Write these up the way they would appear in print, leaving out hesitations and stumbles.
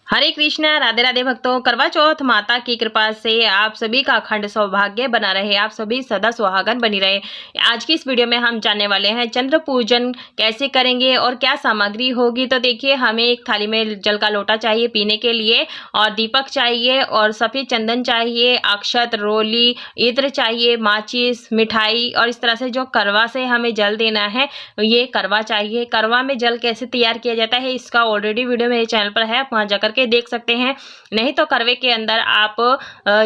हरे कृष्णा, राधे राधे भक्तों। करवा चौथ माता की कृपा से आप सभी का अखंड सौभाग्य बना रहे, आप सभी सदा सुहागन बनी रहे। आज की इस वीडियो में हम जानने वाले हैं चंद्र पूजन कैसे करेंगे और क्या सामग्री होगी। तो देखिए, हमें एक थाली में जल का लोटा चाहिए पीने के लिए, और दीपक चाहिए, और सफ़ेद चंदन चाहिए, अक्षत, रोली, इत्र चाहिए, माचिस, मिठाई, और इस तरह से जो करवा से हमें जल देना है ये करवा चाहिए। करवा में जल कैसे तैयार किया जाता है इसका ऑलरेडी वीडियो मेरे चैनल पर है, आप वहाँ जाकर के देख सकते हैं। नहीं तो करवे के अंदर आप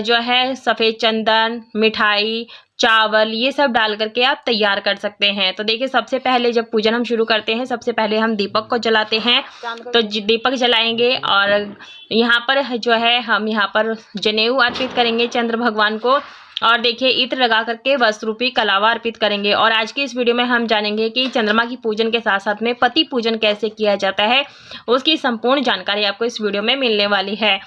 जो है सफ़ेद चंदन, मिठाई, चावल, ये सब डाल करके आप तैयार कर सकते हैं। तो देखिए, सबसे पहले जब पूजन हम शुरू करते हैं, सबसे पहले हम दीपक को जलाते हैं। तो दीपक जलाएंगे, और यहाँ पर जो है हम यहाँ पर जनेऊ अर्पित करेंगे चंद्र भगवान को, और देखिए इत्र लगा करके वस्त्र रूपी कलावा अर्पित करेंगे। और आज की इस वीडियो में हम जानेंगे कि चंद्रमा की पूजन के साथ साथ में पति पूजन कैसे किया जाता है, उसकी संपूर्ण जानकारी आपको इस वीडियो में मिलने वाली है।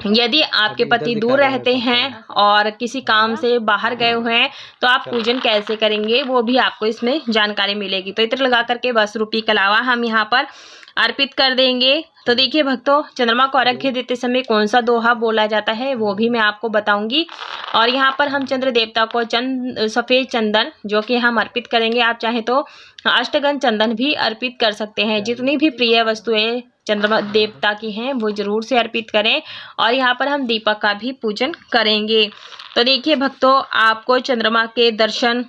यदि आपके पति दूर रहते हैं और किसी काम से बाहर गए हुए हैं तो आप पूजन कैसे करेंगे वो भी आपको इसमें जानकारी मिलेगी। तो इत्र लगा करके वस्त्र रूपी कलावा हम यहाँ पर अर्पित कर देंगे। तो देखिए भक्तों, चंद्रमा को अर्घ्य देते समय कौन सा दोहा बोला जाता है वो भी मैं आपको बताऊंगी। और यहाँ पर हम चंद्र देवता को सफ़ेद चंदन जो कि हम अर्पित करेंगे। आप चाहें तो अष्टगंध चंदन भी अर्पित कर सकते हैं। जितनी भी प्रिय वस्तुएं चंद्रमा देवता की हैं वो जरूर से अर्पित करें। और यहाँ पर हम दीपक का भी पूजन करेंगे। तो देखिए भक्तों, आपको चंद्रमा के दर्शन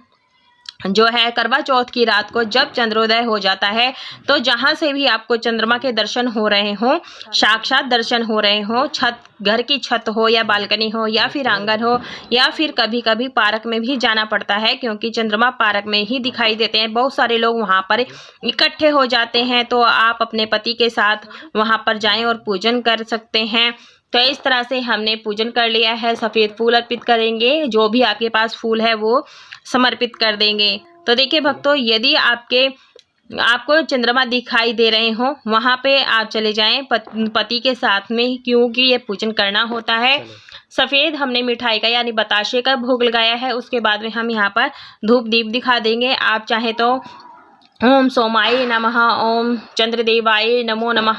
जो है करवा चौथ की रात को जब चंद्रोदय हो जाता है, तो जहां से भी आपको चंद्रमा के दर्शन हो रहे हों, साक्षात दर्शन हो रहे हों, छत, घर की छत हो या बालकनी हो या फिर आंगन हो, या फिर कभी कभी पार्क में भी जाना पड़ता है क्योंकि चंद्रमा पार्क में ही दिखाई देते हैं। बहुत सारे लोग वहां पर इकट्ठे हो जाते हैं, तो आप अपने पति के साथ वहां पर जाएं और पूजन कर सकते हैं। तो इस तरह से हमने पूजन कर लिया है। सफ़ेद फूल अर्पित करेंगे, जो भी आपके पास फूल है वो समर्पित कर देंगे। तो देखिए भक्तों, यदि आपको चंद्रमा दिखाई दे रहे हो वहाँ पे आप चले जाएं पति के साथ में, क्योंकि ये पूजन करना होता है। सफ़ेद हमने मिठाई का यानी बताशे का भोग लगाया है। उसके बाद में हम यहाँ पर धूप दीप दिखा देंगे। आप चाहे तो ओम सोमाय नमः, ओम चंद्रदेवाय नमो नमः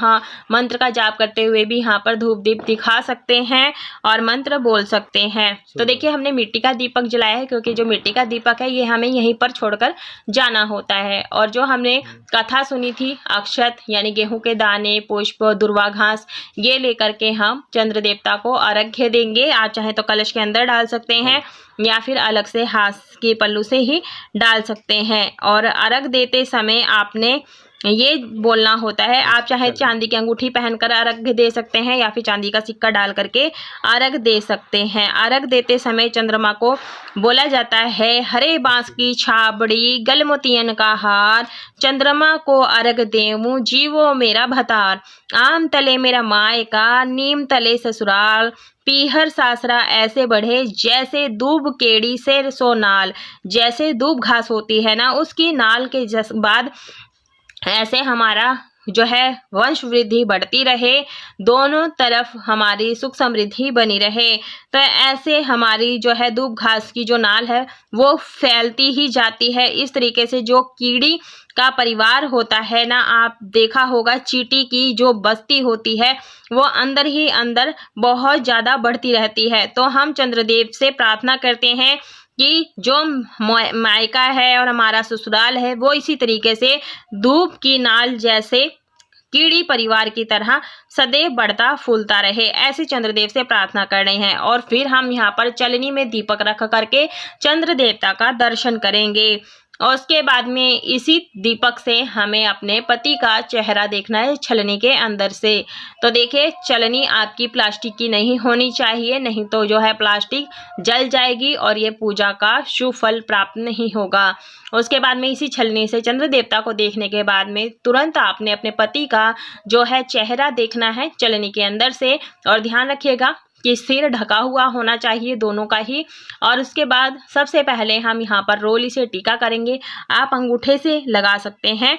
मंत्र का जाप करते हुए भी यहाँ पर धूप दीप दिखा सकते हैं और मंत्र बोल सकते हैं। तो देखिए, हमने मिट्टी का दीपक जलाया है क्योंकि जो मिट्टी का दीपक है ये हमें यहीं पर छोड़कर जाना होता है। और जो हमने कथा सुनी थी, अक्षत यानी गेहूं के दाने, पुष्प, दुर्वा घास, ये लेकर के हम चंद्र देवता को अर्घ्य देंगे। आप चाहें तो कलश के अंदर डाल सकते हैं या फिर अलग से हाथ के पल्लू से ही डाल सकते हैं। और अर्घ देते समय आपने ये बोलना होता है, आप चाहे चांदी की अंगूठी पहनकर अर्घ दे सकते हैं या फिर चांदी का सिक्का डाल करके अर्घ दे सकते हैं। अर्घ देते समय चंद्रमा को बोला जाता है, हरे बांस की छाबड़ी, गल मोतियन का हार, चंद्रमा को अर्घ देवूं, जीवो मेरा भतार, आम तले मेरा मायका, नीम तले ससुराल, पीहर सासरा ऐसे बढ़े जैसे दूब केड़ी से सोनाल। जैसे दूब घास होती है ना, उसकी नाल के बाद ऐसे हमारा जो है वंश वृद्धि बढ़ती रहे, दोनों तरफ हमारी सुख समृद्धि बनी रहे। तो ऐसे हमारी जो है दूब घास की जो नाल है वो फैलती ही जाती है। इस तरीके से जो कीड़ी का परिवार होता है ना, आप देखा होगा चींटी की जो बस्ती होती है वो अंदर ही अंदर बहुत ज़्यादा बढ़ती रहती है। तो हम चंद्रदेव से प्रार्थना करते हैं कि जो मायका है और हमारा ससुराल है वो इसी तरीके से धूप की नाल जैसे कीड़ी परिवार की तरह सदैव बढ़ता फूलता रहे, ऐसे चंद्रदेव से प्रार्थना कर रहे हैं। और फिर हम यहाँ पर चलनी में दीपक रख करके चंद्र देवता का दर्शन करेंगे। और उसके बाद में इसी दीपक से हमें अपने पति का चेहरा देखना है छलनी के अंदर से। तो देखिए, चलनी आपकी प्लास्टिक की नहीं होनी चाहिए, नहीं तो जो है प्लास्टिक जल जाएगी और ये पूजा का शुभ फल प्राप्त नहीं होगा। उसके बाद में इसी छलनी से चंद्र देवता को देखने के बाद में तुरंत आपने अपने पति का जो है चेहरा देखना है चलनी के अंदर से। और ध्यान रखिएगा कि सिर ढका हुआ होना चाहिए दोनों का ही। और उसके बाद सबसे पहले हम यहाँ पर रोली से टीका करेंगे, आप अंगूठे से लगा सकते हैं।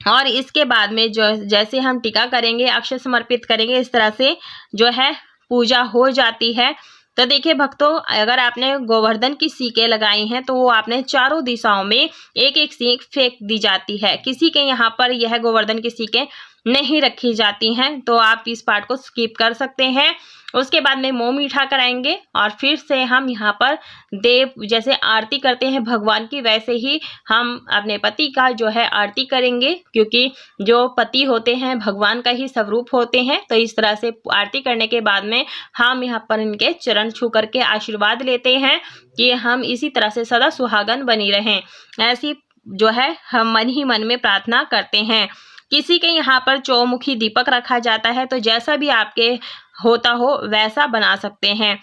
और इसके बाद में जो जैसे हम टीका करेंगे, अक्षत समर्पित करेंगे, इस तरह से जो है पूजा हो जाती है। तो देखिए भक्तों, अगर आपने गोवर्धन की सीकें लगाई हैं तो वो आपने चारों दिशाओं में एक एक सीख फेंक दी जाती है। किसी के यहाँ पर यह गोवर्धन की सीकें नहीं रखी जाती हैं, तो आप इस पार्ट को स्किप कर सकते हैं। उसके बाद में मुँह मीठा कराएंगे और फिर से हम यहाँ पर देव जैसे आरती करते हैं भगवान की, वैसे ही हम अपने पति का जो है आरती करेंगे, क्योंकि जो पति होते हैं भगवान का ही स्वरूप होते हैं। तो इस तरह से आरती करने के बाद में हम यहाँ पर इनके चरण छू करके आशीर्वाद लेते हैं कि हम इसी तरह से सदा सुहागन बनी रहें। ऐसी जो है हम मन ही मन में प्रार्थना करते हैं। किसी के यहाँ पर चौमुखी दीपक रखा जाता है, तो जैसा भी आपके होता हो वैसा बना सकते हैं।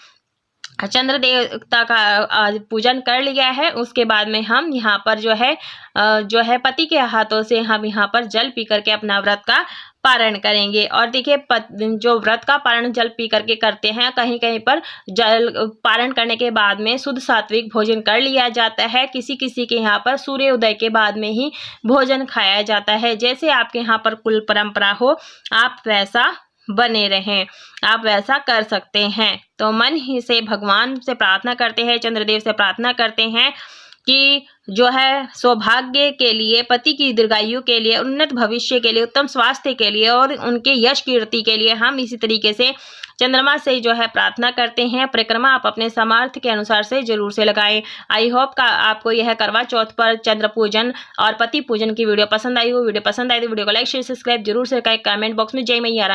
चंद्र देवता का पूजन कर लिया है। उसके बाद में हम यहाँ पर जो है पति के हाथों से हम यहाँ पर जल पी करके अपना व्रत का पारण करेंगे। और देखिए जो व्रत का पारण जल पी करके करते हैं, कहीं कहीं पर जल पारण करने के बाद में शुद्ध सात्विक भोजन कर लिया जाता है। किसी किसी के यहाँ पर सूर्य उदय के बाद में ही भोजन खाया जाता है। जैसे आपके यहाँ पर कुल परंपरा हो, आप वैसा बने रहें, आप वैसा कर सकते हैं। तो मन ही से भगवान से प्रार्थना करते हैं, चंद्रदेव से प्रार्थना करते हैं कि जो है सौभाग्य के लिए, पति की दीर्घायु के लिए, उन्नत भविष्य के लिए, उत्तम स्वास्थ्य के लिए और उनके यश कीर्ति के लिए हम इसी तरीके से चंद्रमा से जो है प्रार्थना करते हैं। परिक्रमा आप अपने सामर्थ्य के अनुसार से जरूर से लगाएं। आई होप का आपको यह करवा चौथ पर चंद्र पूजन और पति पूजन की वीडियो पसंद आई हो। वीडियो पसंद आई तो वीडियो को लाइक शेयर सब्सक्राइब जरूर से करें। कमेंट बॉक्स में जय मैया रानी।